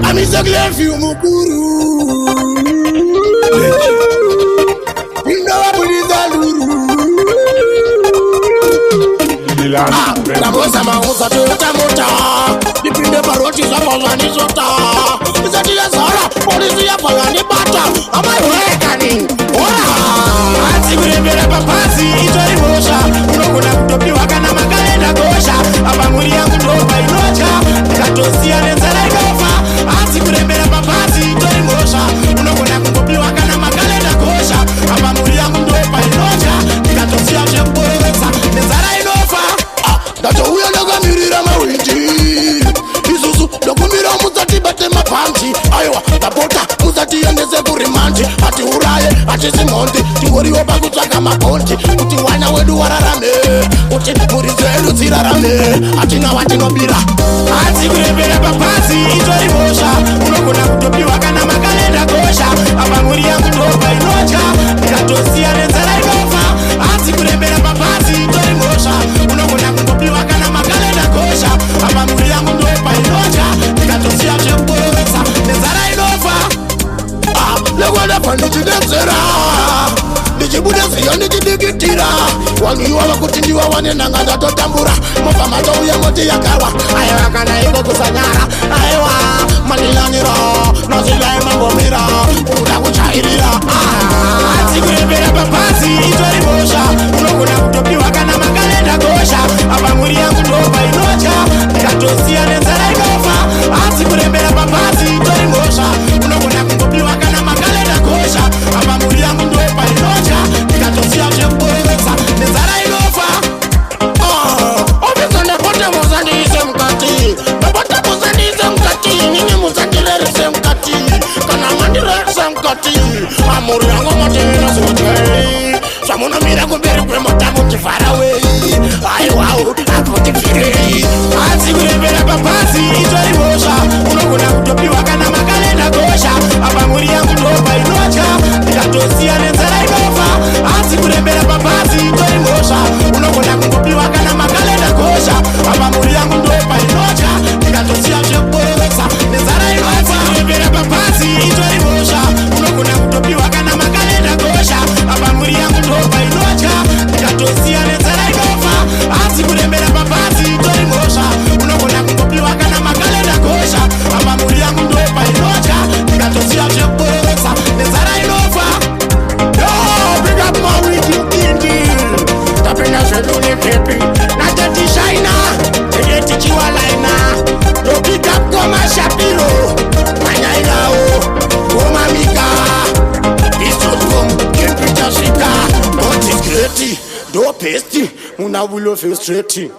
Amizagle filmu kuru. Indawa bulizaluru. Namoza mauza Toyota mota. Dipinde baroti za pangani zota. Izati ya zara, polisi ya pangani bata. Amaiwekani. Ora. Ati kurembera papazi, itori mosha. Unokuna kutopi wakana makalenda gosha. Abanguri yangu ndoba inocha. Katosia nenzala inofa. Ati kurembera papazi, itori mosha. Unokuna kutopi wakana makalenda gosha. Abanguri yangu ndoba inocha. Katosia shemboreza. Nenzala inofa. Dato uya naga mirira mawinji. Isusu dokumira muzati bate mapanti. Aywa tabota muzati yendeze kurimanti. Ati uraye ati simonti. Tingori oba kutsaka makonti. Kuti wana wedu wararame. Kuti muri zedu zirarame. Ati na wati nobira. Ati kurembera papazi itori mosha. Unokuna kutopi wakana makalenda gosha. Abanguri yangu ndoba inocha. Katosia nenzala inofa. Ati kurembera papazi itori mosha. Unokuna kutopi wakana makalenda gosha. Abanguri yangu ndoba inocha. Katosia shemboreza. Nenzala inofa. Legwada panditi denzera. Nijibude siyo nijidigitira. Wangiwa wakutindiwa wanena nganda totambura. Mofa mato uya moti yakawa. Ayewa kana iko kusanyara. Ayewa manilanira. Nozila mambo mira. Uda kuchairira. Ati kurembera papazi itori mosha. Unokuna kutopi wakana makalenda gosha. Abanguri yangu ndoba inocha. Katosia nenzala inofa. Ati kurembera papazi itori mosha. Unokuna kutopi wakana makalenda gosha. Abanguri yangu ndoba inocha. Katosia shemboreza. Nenzala inofa. Obizane pote muzandi ise mkati. Babote muzandi ise mkati. Nini muzandi lere ise mkati. Kana mandi lere ise mkati. Amuri yangu mote nasuke. Samuna mira kubiri kwe mota muti far away. Ay wow, aputi firi. Ati kurembera papazi itori mosha. Unokuna kutopi wakana makalenda gosha. Abanguri yangu ndoba inocha. Katosia nenzala inofa. Ati kurembera papazi itori mosha. Unokuna kutopi wakana makalenda gosha. Abanguri yangu ndoba inocha. Katosia shemboreza. Nenzala inofa. Kurembera papazi itori mosha. Unokuna kutopi wakana makalenda gosha. Abanguri yangu ndoba inocha. Katosia nenzala inofa. Ati kurembera papazi itori mosha. Unokuna kutopi wakana makalenda gosha. Abanguri yangu ndoba inocha. Katosia shemboreza. Nenzala inofa. Yo, big up my wiki kindi. Tapena seluni pepi. Natati shaina. Egeti chiwalaina. Yo big up koma shapiro. Manyailao. Koma mika. Isotkom. Kempita shika. Don't is great. Do pesti. Una will of you straight.